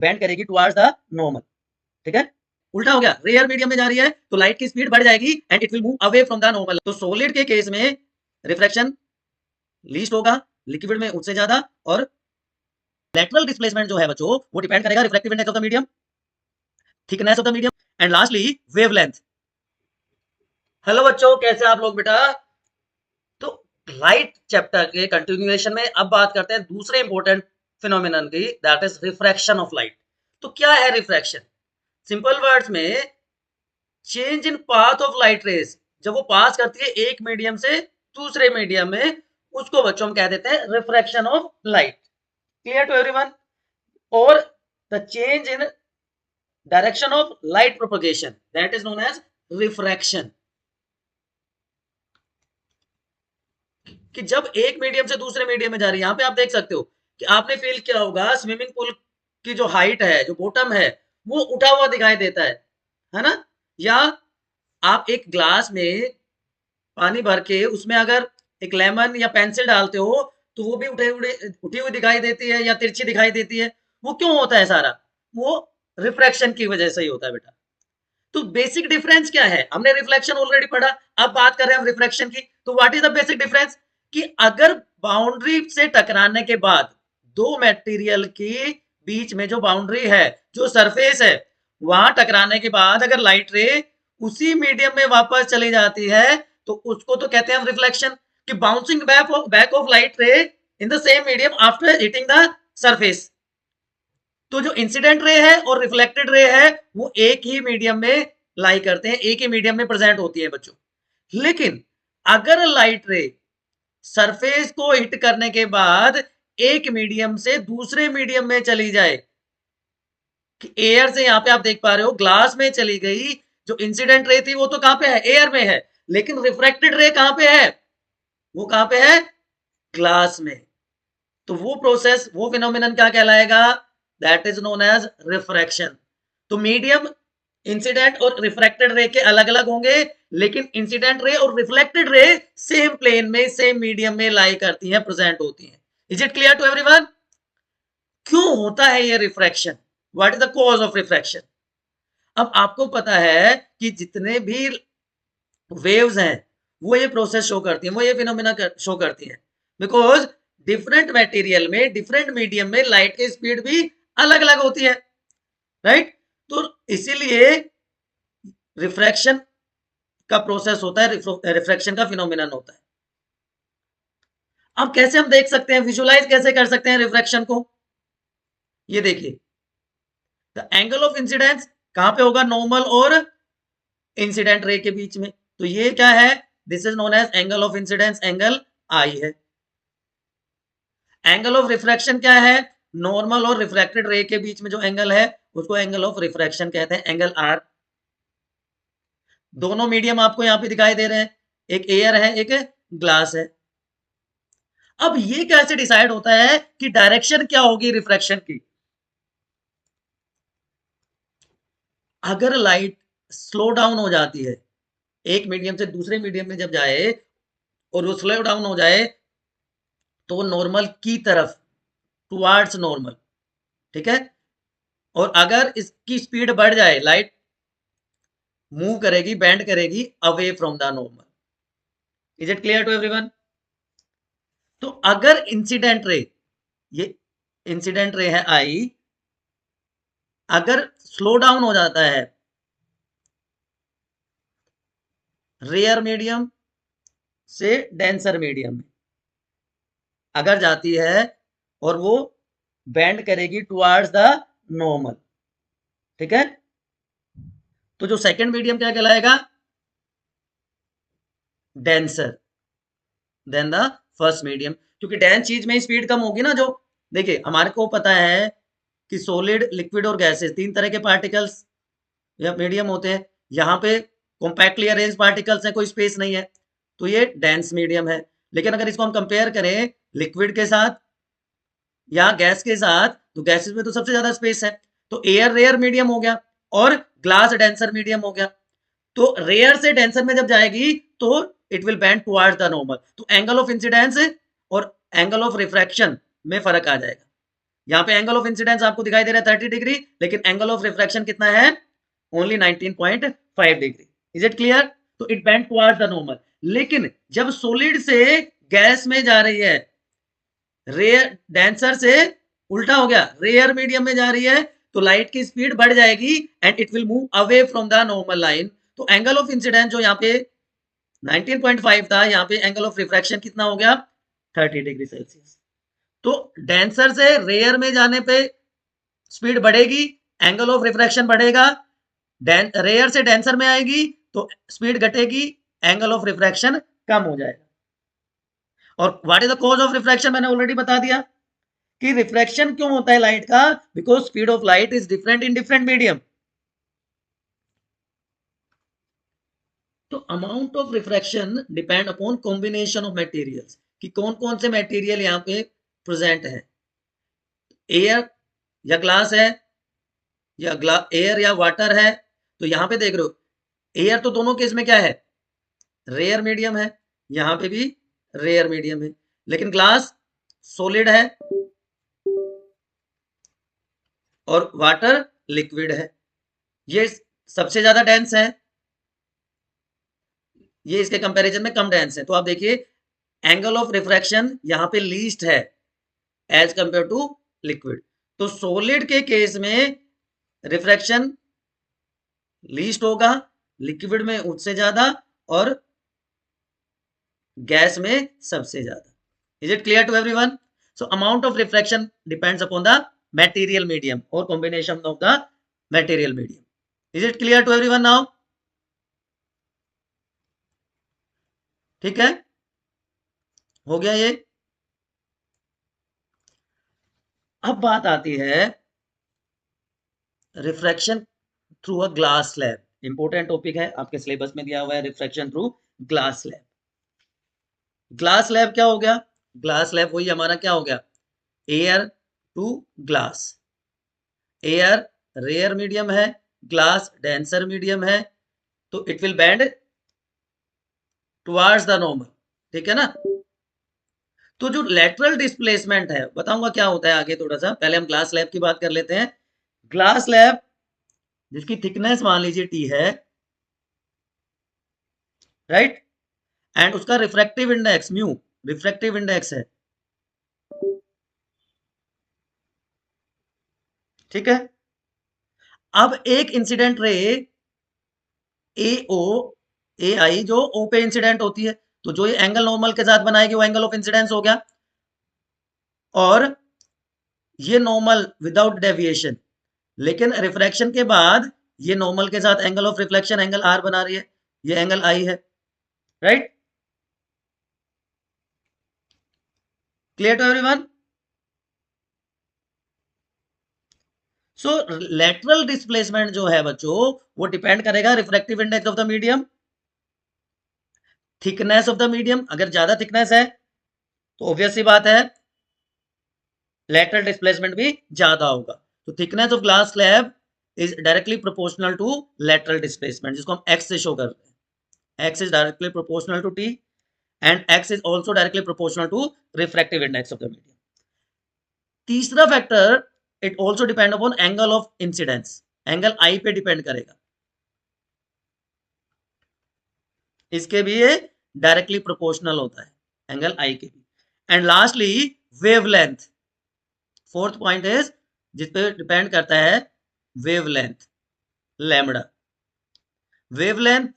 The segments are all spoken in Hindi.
बेंड करेगी टुवर्ड्स द नॉर्मल, ठीक है। उल्टा हो गया, रेयर मीडियम में जा रही है तो लाइट की स्पीड बढ़ जाएगी and it will move away from the normal. तो सॉलिड के केस में रिफ्रैक्शन लीस्ट होगा, लिक्विड में उससे ज्यादा, और लेटरल डिस्प्लेसमेंट जो है बच्चों वो डिपेंड करेगा reflective index of the medium, thickness of the medium, and lastly wavelength. Hello बच्चों, कैसे आप लोग बेटा। तो लाइट चैप्टर के कंटिन्यूएशन में अब बात करते हैं दूसरे इंपॉर्टेंट फिनोमिनन की, that is refraction of light. तो क्या है रिफ्रैक्शन? सिंपल वर्ड्स में change in path of light rays, जब वो पास करती है एक मीडियम से दूसरे मीडियम में, उसको बच्चों हम कह देते हैं refraction of light. Clear to everyone? और the change in direction of light propagation, that is known as refraction. कि जब एक मीडियम से दूसरे मीडियम में जा रही है, यहां पे आप देख सकते हो कि आपने फील किया होगा स्विमिंग पूल की जो हाइट है, जो बॉटम है, वो उठा हुआ दिखाई देता है ना। या आप एक ग्लास में पानी भर के उसमें अगर एक लेमन या पेंसिल डालते हो तो वो भी उठी हुई दिखाई देती है या तिरछी दिखाई देती है। वो क्यों होता है सारा? वो रिफ्रैक्शन की वजह से ही होता है बेटा। तो बेसिक डिफरेंस क्या है? हमने रिफ्लेक्शन ऑलरेडी पढ़ा, अब बात कर रहे हैं हम रिफ्रैक्शन की। तो what is the basic difference? कि अगर बाउंड्री से टकराने के बाद दो मटेरियल की बीच में जो बाउंड्री है, जो सरफेस है, वहां टकराने के बाद अगर लाइट रे उसी मीडियम में वापस चली जाती है तो उसको तो कहते हैं रिफ्लेक्शन। कि bouncing back of light ray in the same medium after hitting the surface. तो जो इंसिडेंट रे है और रिफ्लेक्टेड रे है वो एक ही मीडियम में लाई करते हैं, एक ही मीडियम में प्रेजेंट होती है बच्चों। लेकिन अगर लाइट रे सरफेस को हिट करने के बाद एक मीडियम से दूसरे मीडियम में चली जाए, कि एयर से, यहां पे आप देख पा रहे हो ग्लास में चली गई, जो इंसिडेंट रे थी वो तो कहां पे है? एयर में है। लेकिन रिफ्रैक्टेड रे कहां पे है? वो कहां पे है? ग्लास में। तो वो प्रोसेस, वो फिनोमिनन क्या कहलाएगा? That is known as refraction. तो मीडियम इंसिडेंट और रिफ्रैक्टेड रे के अलग अलग होंगे, लेकिन इंसिडेंट रे और रिफ्लेक्टेड रे सेम प्लेन में, सेम मीडियम में लाई करती हैं, प्रेजेंट होती हैं। Is it clear to everyone? क्यों होता है ये refraction? What is the cause of refraction? अब आपको पता है कि जितने भी वेव्स हैं वो ये प्रोसेस शो करती हैं, वो ये फिनोमिना शो करती हैं, बिकॉज डिफरेंट मटेरियल में, डिफरेंट मीडियम में लाइट की स्पीड भी अलग अलग होती है, राइट? तो इसीलिए रिफ्रैक्शन का प्रोसेस होता है, रिफ्रैक्शन का फिनोमिनन होता है। अब कैसे हम देख सकते हैं, विजुलाइज कैसे कर सकते हैं रिफ्रैक्शन को? ये देखिए, द एंगल ऑफ इंसिडेंस कहां पे होगा? नॉर्मल और इंसिडेंट रे के बीच में। तो ये क्या है? This is known as angle of incidence, angle आई है। एंगल ऑफ रिफ्रैक्शन क्या है? नॉर्मल और रिफ्रैक्टेड रे के बीच में जो एंगल है उसको एंगल ऑफ रिफ्रैक्शन कहते हैं, एंगल आर। दोनों मीडियम आपको यहां पे दिखाई दे रहे हैं, एक एयर है, एक ग्लास है। अब ये कैसे डिसाइड होता है कि डायरेक्शन क्या होगी रिफ्रैक्शन की? अगर लाइट स्लो डाउन हो जाती है, एक मीडियम से दूसरे मीडियम में जब जाए और वो स्लो डाउन हो जाए तो वो नॉर्मल की तरफ, टुवर्ड्स नॉर्मल, ठीक है। और अगर इसकी स्पीड बढ़ जाए, लाइट मूव करेगी, बेंड करेगी away from the normal. Is it clear to everyone? तो अगर इंसिडेंट रे, ये इंसिडेंट रे है आई, अगर स्लो डाउन हो जाता है रेयर मीडियम से डेंसर मीडियम में अगर जाती है और वो बेंड करेगी टुवर्ड्स द नॉर्मल, ठीक है, तो जो सेकंड मीडियम क्या कहलाएगा? Denser then the first medium. क्योंकि डेंस चीज में स्पीड कम होगी ना। जो देखिए, हमारे को पता है कि सॉलिड, लिक्विड और गैसेस, तीन तरह के पार्टिकल्स या मीडियम होते हैं। यहाँ पे कॉम्पैक्टली अरेंज पार्टिकल्स हैं, कोई स्पेस नहीं है, तो ये डेंस मीडियम है। लेकिन अगर इसको हम कंपेयर करें लिक्विड के साथ या गैस के साथ, तो गैसेस में तो सबसे ज्यादा स्पेस है। तो एयर रेयर मीडियम हो गया और ग्लास डेंसर मीडियम हो गया। तो रेयर से डेंसर में जब जाएगी तो it will bend towards the normal. तो एंगल ऑफ इंसिडेंस और एंगल ऑफ रिफ्रैक्शन में फर्क आ जाएगा। यहाँ पे एंगल ऑफ इंसिडेंस आपको दिखाई दे रहा है 30 डिग्री, लेकिन एंगल ऑफ रिफ्रैक्शन कितना है, only 19.5 degree. Is it clear? तो it bend towards the normal. लेकिन जब सॉलिड से गैस में जा रही है, रेयर डेंसर से उल्टा हो गया, रेयर मीडियम में जा रही है, तो लाइट की स्पीड बढ़ जाएगी and it will move away from the normal line. तो एंगल ऑफ इंसिडेंस जो यहाँ पे 19.5 था, यहाँ पे एंगल ऑफ रिफ्रैक्शन कितना हो गया, 30 डिग्री सेल्सियस। तो डेंसर से रेयर में जाने पे स्पीड बढ़ेगी, एंगल ऑफ रिफ्रैक्शन बढ़ेगा, रेयर से डेंसर में आएगी तो स्पीड घटेगी, एंगल ऑफ रिफ्रैक्शन कम हो जाएगा। और what is the cause of refraction, मैंने ऑलरेडी बता दिया कि रिफ्रैक्शन क्यों होता है लाइट का, because speed of light is different in different medium. तो amount of refraction depend upon combination of materials, कि कौन कौन से मटेरियल यहाँ पे प्रेजेंट है। एयर या ग्लास है, या एयर या वाटर है। तो यहाँ पे देख रहे हो, एयर तो दोनों केस में क्या है, रेयर मीडियम है, यहाँ पे भी रेयर मीडियम है, लेकिन ग्लास सॉलिड है और वाटर लिक्विड है। ये सबसे ज्यादा डेंस है, ये इसके कंपैरिजन में कम डेंस है। तो आप देखिए एंगल ऑफ रिफ्रैक्शन यहाँ पे लीस्ट है एज कंपेयर टू लिक्विड। तो सॉलिड के केस में रिफ्रैक्शन लीस्ट होगा, लिक्विड में उससे ज्यादा, और गैस में सबसे ज्यादा। Is it clear to everyone? So amount of refraction depends upon the material medium और combination of the material medium. Is it clear to everyone now? ठीक है, हो गया ये। अब बात आती है refraction through a glass slab. Important topic है, आपके सिलेबस में दिया हुआ है, refraction through glass slab. Glass slab क्या हो गया, ग्लास स्लैब वही हमारा क्या हो गया, air to glass. Air rare medium है, ग्लास डेंसर मीडियम है, तो it will bend towards the normal. ठीक है ना? तो जो लेटरल डिस्प्लेसमेंट है, बताऊंगा क्या होता है आगे थोड़ा सा, पहले हम ग्लास स्लैब की बात कर लेते हैं। ग्लास स्लैब जिसकी थिकनेस मान लीजिए टी है, राइट, एंड उसका refractive index mu, refractive index है, ठीक है। अब एक इंसिडेंट रे ए ओ ए आई जो ओ पे इंसिडेंट होती है, तो जो ये एंगल नॉर्मल के साथ बनाएगी वो एंगल ऑफ इंसिडेंस हो गया, और ये नॉर्मल विदाउट डेविएशन। लेकिन रिफ्रैक्शन के बाद ये नॉर्मल के साथ angle of reflection angle r बना रही है, ये एंगल आई है, right? Clear to everyone? So lateral displacement जो है बच्चों, वो डिपेंड करेगा refractive index of the medium, thickness of the medium. अगर ज्यादा थिकनेस है तो ऑब्वियस सी बात है लेटरल डिस्प्लेसमेंट भी ज्यादा होगा। तो thickness of glass slab is directly proportional to lateral displacement, जिसको हम एक्स से शो कर रहे हैं। X is directly proportional to T and X is also directly proportional to refractive index of the medium. तीसरा factor, it also depend upon angle of incidence, angle I पे डिपेंड करेगा, इसके भी ये डायरेक्टली प्रोपोर्शनल होता है, एंगल आई के भी। And lastly wavelength, fourth point is जिस पे डिपेंड करता है wavelength, lambda. Wavelength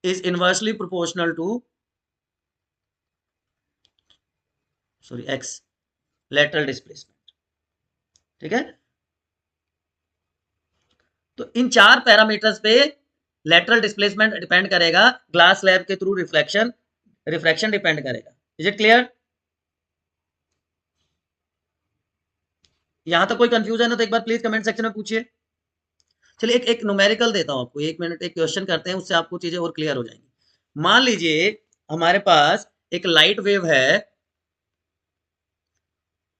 is inversely proportional to x, lateral displacement. ठीक है? तो इन चार पैरामीटर्स पे लेटरल डिस्प्लेसमेंट डिपेंड करेगा, ग्लास स्लैब के थ्रू रिफ्रैक्शन डिपेंड करेगा। Is it clear? यहां तक कोई कंफ्यूजन है तो एक बार प्लीज कमेंट सेक्शन में पूछिए। चलिए एक न्यूमेरिकल देता हूं आपको, 1 मिनट एक क्वेश्चन करते हैं, उससे आपको चीजें और क्लियर हो जाएंगी। मान लीजिए हमारे पास एक लाइट वेव है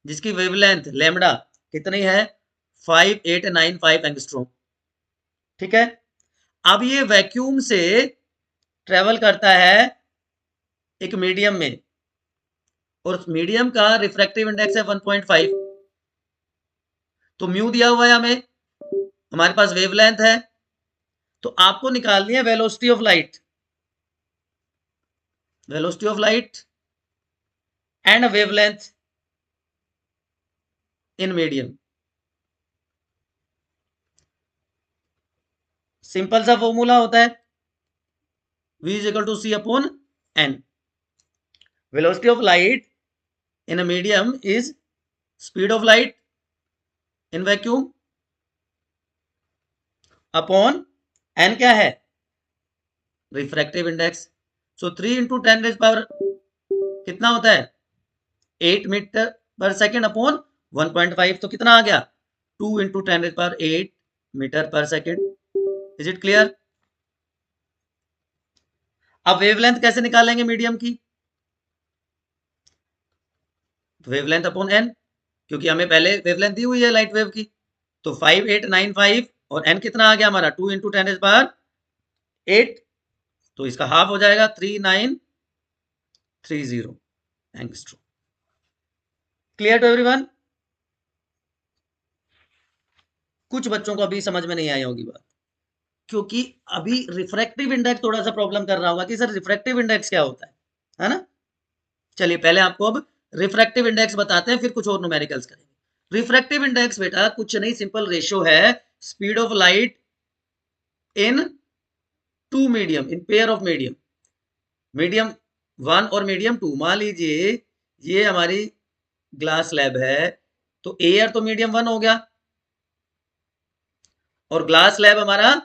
जिसकी वेवलेंथ लैम्बडा कितनी है, 5895 एंगस्ट्रॉम। ठीक है? अब ये वैक्यूम से ट्रेवल करता है एक मीडियम में, और मीडियम का रिफ्रैक्टिव इंडेक्स है 1.5, तो म्यू दिया हुआ है हमें, हमारे पास वेवलेंथ है, तो आपको निकालनी है velocity of light, velocity of light and wavelength in medium. Simple सा फॉर्मूला होता है v is equal to C upon n. Velocity of light in a medium is speed of light in vacuum upon n क्या है, रिफ्रैक्टिव इंडेक्स। सो 3 इंटू 10 कितना होता है, 8 मीटर पर सेकेंड अपॉन 1.5, तो कितना आ गया, 2 into 10 8 metre per second. Is it clear? अब वेवलेंथ कैसे निकालेंगे मीडियम की, वेवलेंथ अपॉन एन, क्योंकि हमें पहले वेवलेंथ दी हुई है लाइट वेव की। तो 5895 और एन कितना आ गया हमारा, 2 इंटू 10 8, तो इसका हाफ हो जाएगा 3930 एंगस्ट्रोम। Clear to everyone? कुछ बच्चों को अभी समझ में नहीं आई होगी बात, क्योंकि अभी रिफ्रैक्टिव इंडेक्स थोड़ा सा प्रॉब्लम कर रहा होगा कि सर रिफ्रैक्टिव इंडेक्स क्या होता है ना। चलिए पहले आपको अब रिफ्रैक्टिव इंडेक्स बताते हैं, फिर कुछ और न्यूमेरिकल्स करेंगे। रिफ्रैक्टिव इंडेक्स बेटा कुछ नहीं, सिंपल रेशियो है speed of light in two medium, in pair of medium, medium 1 और मीडियम 2। मान लीजिए ये हमारी ग्लास लैब है, तो एयर तो मीडियम 1 हो गया और ग्लास लैब हमारा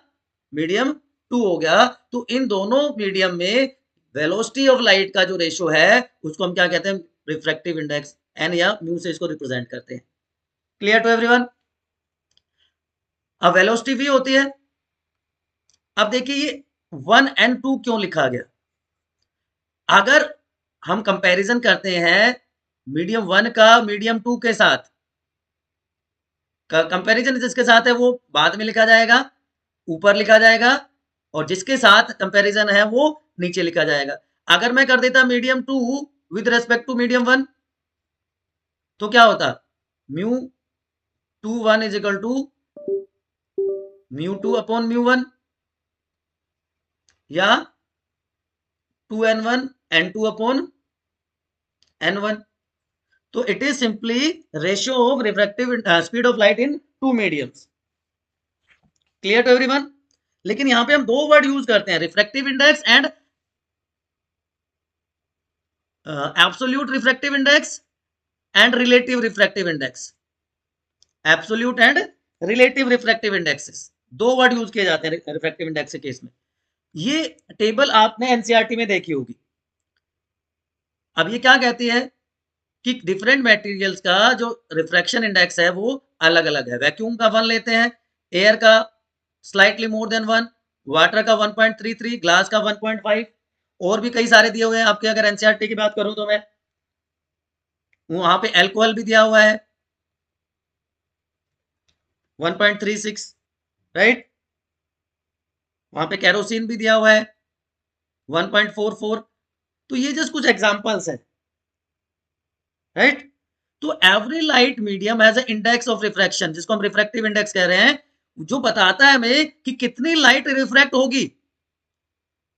मीडियम 2 हो गया। तो इन दोनों मीडियम में वेलोसिटी ऑफ लाइट का जो रेशियो है उसको हम क्या कहते हैं, रिफ्रैक्टिव इंडेक्स, एन या म्यू से इसको रिप्रेजेंट करते हैं। Clear to everyone? अब वेलोसिटी वी होती है। अब देखिए ये 1 एंड 2 क्यों लिखा गया, अगर हम कंपैरिजन करते हैं मीडियम 1 का मीडियम 2 के साथ, कंपैरिजन जिसके साथ है वो बाद में लिखा जाएगा, ऊपर लिखा जाएगा, और जिसके साथ कंपैरिजन है वो नीचे लिखा जाएगा। अगर मैं कर देता medium 2 with respect to medium 1, तो क्या होता, mu 2 1 is equal to mu 2 upon mu 1, या 2n1 n2 अपॉन n1। तो it is simply ratio of refractive speed of light in two mediums. Clear to everyone? लेकिन यहां पे हम दो वर्ड यूज करते हैं, refractive index and absolute refractive index and relative refractive index. Absolute and relative refractive indexes, दो वर्ड यूज किए जाते हैं रिफ्रैक्टिव इंडेक्स के केस में। ये टेबल आपने एनसीईआरटी में देखी होगी। अब ये क्या कहती है कि डिफरेंट मटेरियल्स का जो रिफ्रैक्शन इंडेक्स है वो अलग अलग है। वैक्यूम का 1 लेते हैं, एयर का स्लाइटली मोर देन 1, वाटर का 1.33, ग्लास का 1.5, और भी कई सारे दिए हुए हैं आपके। अगर एनसीईआरटी की बात करूं तो मैं वहां पे एल्कोहल भी दिया हुआ है 1.36, राइट। वहां पे केरोसिन भी दिया हुआ है 1.44। तो ये जस्ट कुछ एग्जांपल्स हैं, राइट। तो every light medium has a index of refraction, जिसको हम रिफ्रैक्टिव इंडेक्स कह रहे हैं, जो बताता है हमें कि कितनी लाइट रिफ्रैक्ट होगी,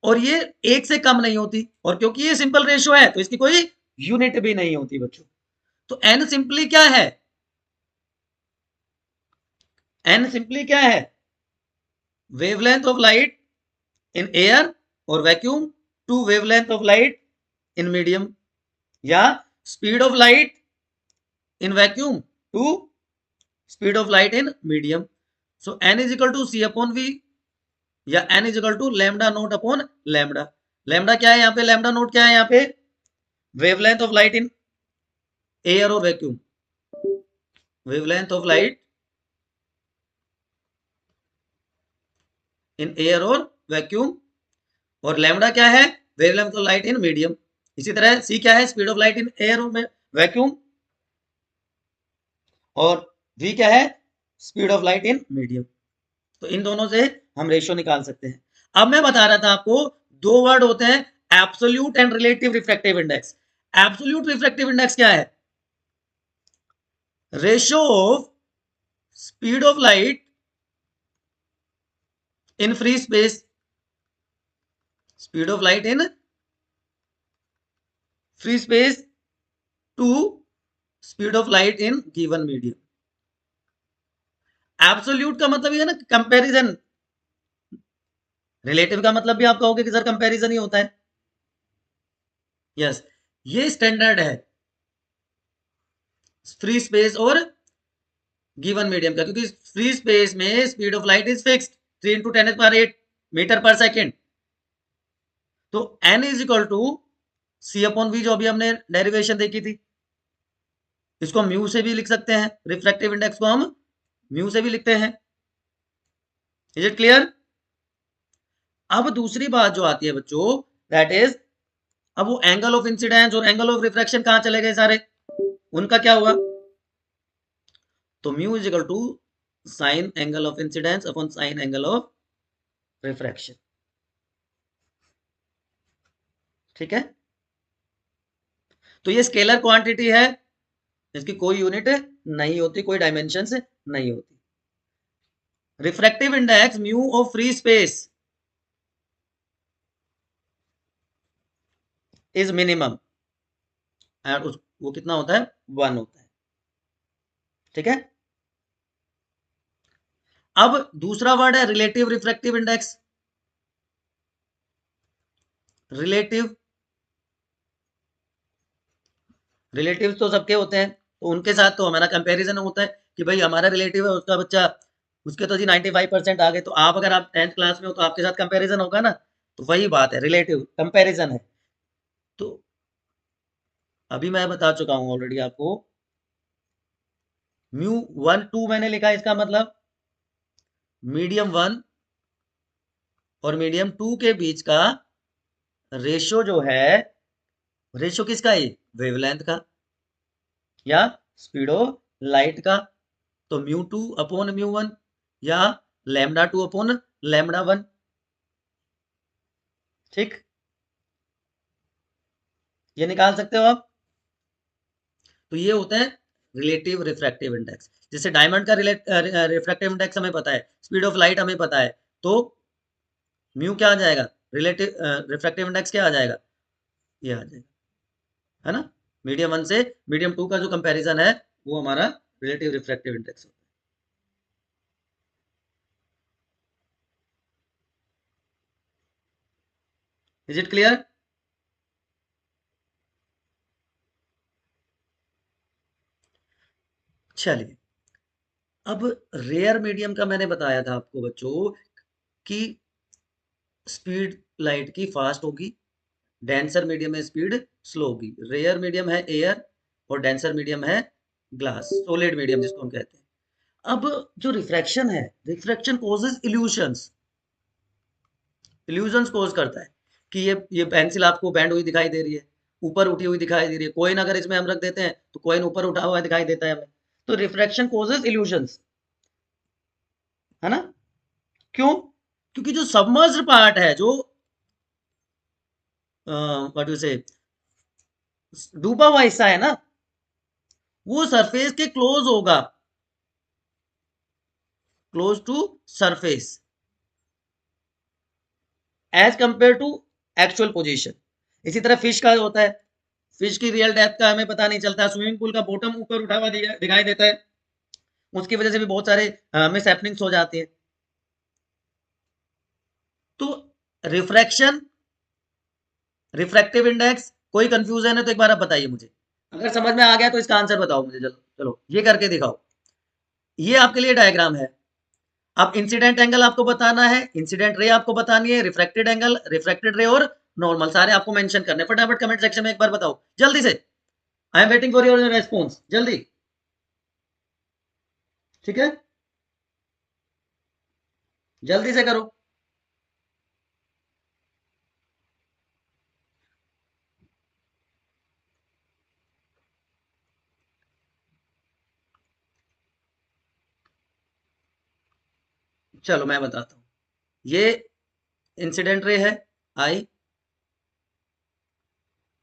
और ये एक से कम नहीं होती, और क्योंकि ये सिंपल रेशियो है तो इसकी कोई यूनिट भी नहीं होती बच्चों। तो एन सिंपली क्या है, एन सिंपली क्या है, wavelength of light in air और vacuum to wavelength of light in medium, या speed of light in vacuum to speed of light in medium. So N is equal to C upon V, या N is equal to lambda naught upon lambda. Lambda क्या है यहाँ पे, लैम्डा नोट क्या है यहाँ पे, wavelength of light in air और vacuum, wavelength of light in air और वैक्यूम, और लैम्डा क्या है, wavelength of light in medium. इसी तरह सी क्या है, speed of light in air और वैक्यूम, और वी क्या है, speed of light in medium. तो इन दोनों से हम रेशियो निकाल सकते हैं। अब मैं बता रहा था आपको दो वर्ड होते हैं, absolute and relative refractive index. Absolute refractive index क्या है, ratio of speed of light in free space, speed of light in free space to speed of light in given medium. Absolute का मतलब ये है ना कंपैरिजन, रिलेटिव का मतलब भी आप कहोगे कि सर कंपैरिजन ही होता है। यस, ये स्टैंडर्ड है फ्री स्पेस और गिवन मीडियम का, क्योंकि फ्री स्पेस में speed of light is fixed 3 × 10⁸ metre per second. तो n is equal to C/V, जो अभी हमने डेरिवेशन देखी थी, इसको हम म्यू से भी लिख सकते हैं, रिफ्रैक्टिव इंडेक्स को हम म्यू से भी लिखते हैं। Is it clear? अब दूसरी बात जो आती है बच्चों, दैट इज अब वो एंगल ऑफ इंसिडेंस और एंगल ऑफ रिफ्रैक्शन कहां चले गए सारे, उनका क्या हुआ? तो mu is equal to sine angle of incidence upon sine angle of refraction. ठीक है, तो ये स्केलर क्वांटिटी है, इसकी कोई यूनिट नहीं होती, कोई डायमेंशन नहीं होती। Refractive index mu of free space is minimum, and वो कितना होता है? 1 होता है। ठीक है, अब दूसरा वर्ड है relative refractive index. Relative, relative तो सबके होते हैं, तो उनके साथ तो हमारा कंपैरिजन होता है कि भाई हमारा रिलेटिव है, उसका बच्चा, उसके तो जी 95% आ गए, तो आप अगर आप 10th क्लास में हो तो आपके साथ कंपैरिजन होगा ना, तो वही बात है, रिलेटिव कंपैरिजन है। तो अभी मैं बता चुका हूं ऑलरेडी आपको, μ1 2 मैंने लिखा है, इसका मतलब मीडियम 1 और मीडियम 2 के बीच का रेशो जो है, रेशो किसका है? वेवलेंथ का या स्पीडो लाइट का। तो μ2/μ1 या λ2/λ1। ठीक, ये निकाल सकते हो आप। तो ये होता है रिलेटिव रिफ्रैक्टिव इंडेक्स। जैसे डायमंड का रिफ्रैक्टिव इंडेक्स हमें पता है, स्पीड ऑफ लाइट हमें पता है, तो म्यू क्या आ जाएगा? रिलेटिव रिफ्रैक्टिव इंडेक्स क्या आ जाएगा? ये आ जाएगा, है ना। मीडियम 1 से मीडियम 2 का जो कंपैरिजन है वो हमारा रिलेटिव रिफ्रैक्टिव इंडेक्स होता है। Is it clear? चलिए, अब रेयर मीडियम का मैंने बताया था आपको बच्चों कि स्पीड लाइट की फास्ट होगी, डेंसर मीडियम में स्पीड स्लो होगी। रेयर मीडियम है एयर और डेंसर मीडियम है ग्लास, सॉलिड मीडियम जिसको हम कहते हैं। अब जो रिफ्रैक्शन है, refraction causes illusions, illusions cause करता है कि ये पेंसिल आपको बैंड हुई दिखाई दे रही है, ऊपर उठी हुई दिखाई दे रही है, कॉइन अगर इसमें हम रख देते हैं तो कॉइन ऊपर उठा हुआ दिखाई देता है हमें। तो रिफ्रैक्शन कॉजेज इल्यूशंस, है ना। क्यों? क्योंकि जो सबमर्ज्ड पार्ट है, जो व्हाट यू से डूबा हुआ हिस्सा है ना, वो सरफेस के क्लोज होगा, close to surface as compare to actual position. इसी तरह फिश का होता है, फिश की रियल डेप्थ का हमें पता नहीं चलता, स्विमिंग पूल का बॉटम ऊपर उठा हुआ दिखाई देता है, उसकी वजह से भी बहुत सारे मिस हैपनिंग्स हो जाती है। तो रिफ्रैक्शन, रिफ्रैक्टिव इंडेक्स, कोई कंफ्यूजन है तो एक बार आप बताइए मुझे, अगर समझ में आ गया तो इसका आंसर बताओ मुझे। चलो चलो ये करके दिखाओ, ये आपके लिए डायग्राम है। अब इंसिडेंट एंगल आपको बताना है, इंसिडेंट रे आपको बतानी है, रिफ्रैक्टेड एंगल, रिफ्रैक्टेड रे और नॉर्मल, सारे आपको मेंशन करने हैं। फटाफट कमेंट सेक्शन में एक बार बताओ जल्दी से, I am waiting for your response, जल्दी। ठीक है, जल्दी से करो। चलो मैं बताता हूँ, ये इंसिडेंट रे है आई,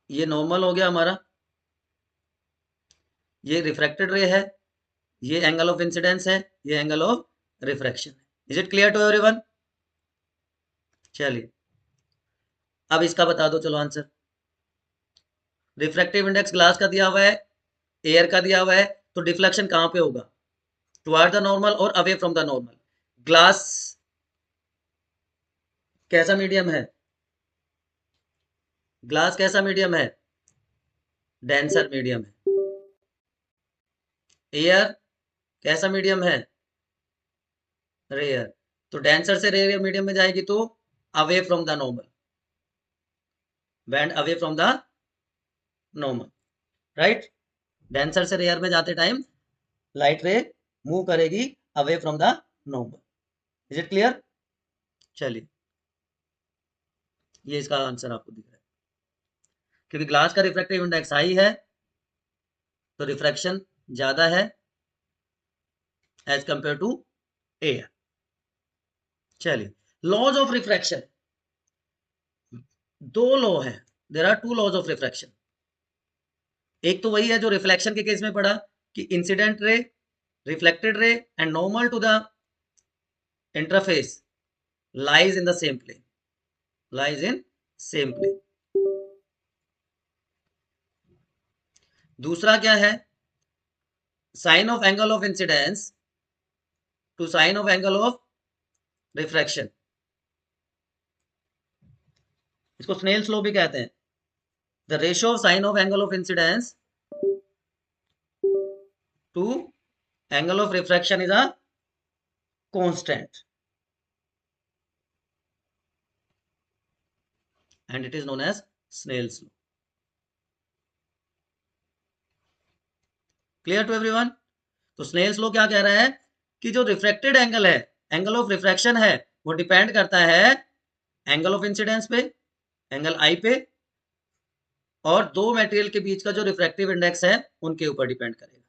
ये नॉर्मल हो गया हमारा, ये रिफ्रैक्टेड रे है ये एंगल ऑफ इंसिडेंस है, ये एंगल ऑफ रिफ्रैक्शन है। Is it clear to everyone? चलिए अब इसका बता दो, चलो आंसर। रिफ्रैक्टिव इंडेक्स ग्लास का दिया हुआ है, एयर का दिया हुआ है, तो डिफ्लेक्शन कहां पे होगा? टुवर्ड द नॉर्मल और away from the normal. Glass कैसा मीडियम है? ग्लास कैसा मीडियम है? डेंसर मीडियम है। एयर कैसा मीडियम है? रेयर। तो डेंसर से रेयर मीडियम में जाएगी तो away from the normal, band away from the normal, right. Denser से रेयर में जाते टाइम लाइट रे मूव करेगी away from the normal. Is it clear? चलिए ये इसका आंसर आपको दिख रहा है, क्योंकि ग्लास का रिफ्रैक्टिव इंडेक्स हाई है तो रिफ्रैक्शन ज्यादा है एज कंपेयर टू एयर। चलिए लॉज ऑफ रिफ्रैक्शन, दो लॉ है, there are two laws of refraction. एक तो वही है जो रिफ्लेक्शन के केस में पढ़ा कि incident ray, reflected ray and normal to the interface lies in the same plane, lies in same plane। दूसरा क्या है? Sine of angle of incidence to sine of angle of refraction, इसको स्नेल्स लॉ भी कहते हैं। The ratio of sine of angle of incidence to angle of refraction is a constant and it is known as Snell's law। Clear to everyone? तो स्नेल्स लॉ क्या कह रहा है कि जो रिफ्रैक्टेड एंगल है, एंगल ऑफ रिफ्रैक्शन है, वो डिपेंड करता है एंगल ऑफ इंसिडेंस पे, एंगल आई पे, और दो मटेरियल के बीच का जो रिफ्रैक्टिव इंडेक्स है उनके ऊपर डिपेंड करेगा।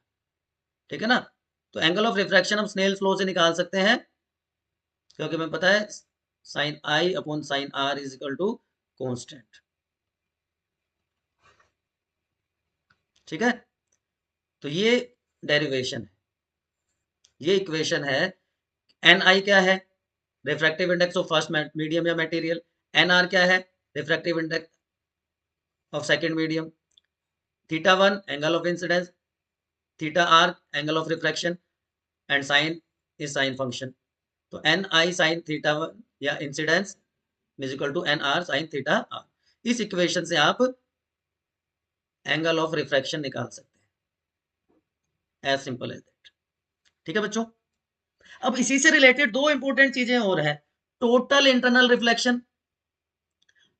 ठीक है ना? तो एंगल ऑफ रिफ्रैक्शन हम स्नेल्स लॉ से निकाल सकते हैं, क्योंकि हमें पता है sine i upon sine r is equal to constant. ठीक है? तो ये डेरिवेशन है, ये इक्वेशन है। एन आई क्या है? Refractive index of first medium या मटेरियल। एन आर क्या है? Refractive index of second medium. Theta one angle of incidence, theta r angle of refraction, and sine is sine function. तो n i sine theta one या incidence is equal to n r sine theta r. इस इक्वेशन से आप एंगल ऑफ रिफ्रैक्शन निकाल सकते हैं, एज सिंपल एज दैट। ठीक है बच्चों? अब इसी से रिलेटेड दो इंपॉर्टेंट चीजें और है। टोटल इंटरनल रिफ्लेक्शन,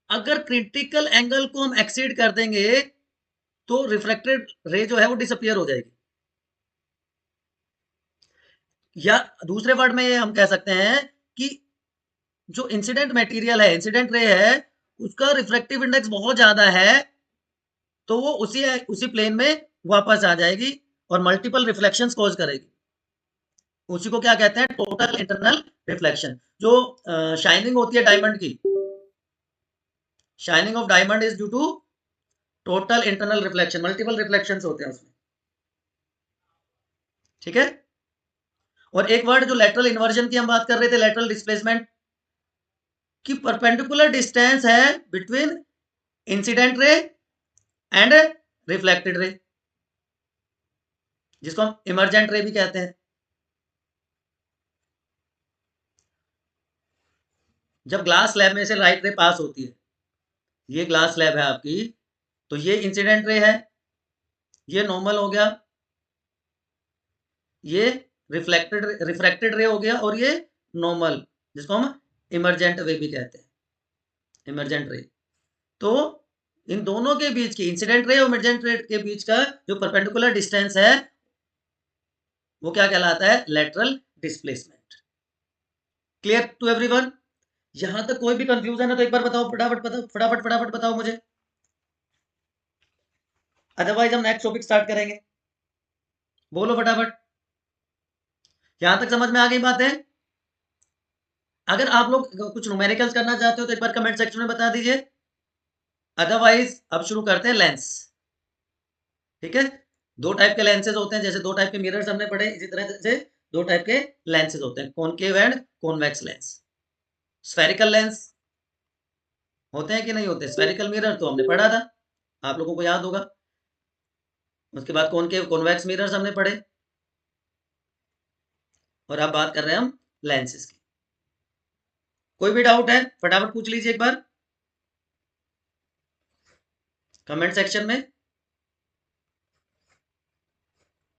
अगर क्रिटिकल एंगल को हम एक्सीड कर देंगे तो रिफ्लेक्टेड रे जो है वो डिसअपियर हो जाएगी, या दूसरे वर्ड में हम कह सकते हैं कि जो इंसिडेंट मटेरियल है, इंसिडेंट रे है, उसका रिफ्रैक्टिव इंडेक्स बहुत ज्यादा है तो वो उसी प्लेन में वापस आ जाएगी और मल्टीपल रिफ्लेक्शंस कॉज करेगी। उसी को क्या कहते हैं? Total internal reflection. जो शाइनिंग होती है डायमंड की, shining of diamond is due to total internal reflection, multiple reflections होते हैं उसमें। ठीक है? और एक वर्ड जो लेटरल इन्वर्जन की हम बात कर रहे थे, लेटरल डिस्प्लेसमेंट, की परपेंडिकुलर डिस्टेंस है between incident ray and reflected ray, जिसको हम इमर्जेंट रे भी कहते हैं। जब ग्लास स्लैब में से लाइट रे पास होती है, ये ग्लास स्लैब है आपकी, तो ये इंसिडेंट रे है, ये नॉर्मल हो गया, ये रिफ्रैक्टेड रे हो गया, और ये नॉर्मल, जिसको हम इमर्जेंट वे भी कहते हैं, इमर्जेंट रे। तो इन दोनों के बीच की, इंसिडेंट रे और इमर्जेंट रे के बीच का जो परपेंडिकुलर डिस्टेंस है वो क्या कहलाता है? Lateral displacement. Clear to everyone? यहां तक कोई भी कंफ्यूजन है तो एक बार बताओ, फटाफट बताओ मुझे, अदरवाइज हम नेक्स्ट टॉपिक स्टार्ट करेंगे। बोलो फटाफट। यहां तक समझ में आ गई बात है? अगर आप लोग कुछ न्यूमेरिकल्स करना चाहते हो तो एक बार कमेंट सेक्शन में बता दीजिए, अदरवाइज अब शुरू करते हैं लेंस। ठीक है? दो टाइप के लेंसेज होते हैं, जैसे दो टाइप के मिरर्स हमने पढ़े, इसी तरह से दो टाइप के लेंसेज होते हैं, concave and convex lens. Spherical lens होते हैं कि नहीं होते? स्फेरिकल मिरर तो हमने पढ़ा था, आप लोगों को याद होगा। उसके बाद कॉनकेव कॉन्वेक्स मिरर्स हमने पढ़े, और अब बात कर रहे हैं हम लेंसेज की। कोई भी डाउट है फटाफट पूछ लीजिए एक बार कमेंट सेक्शन में।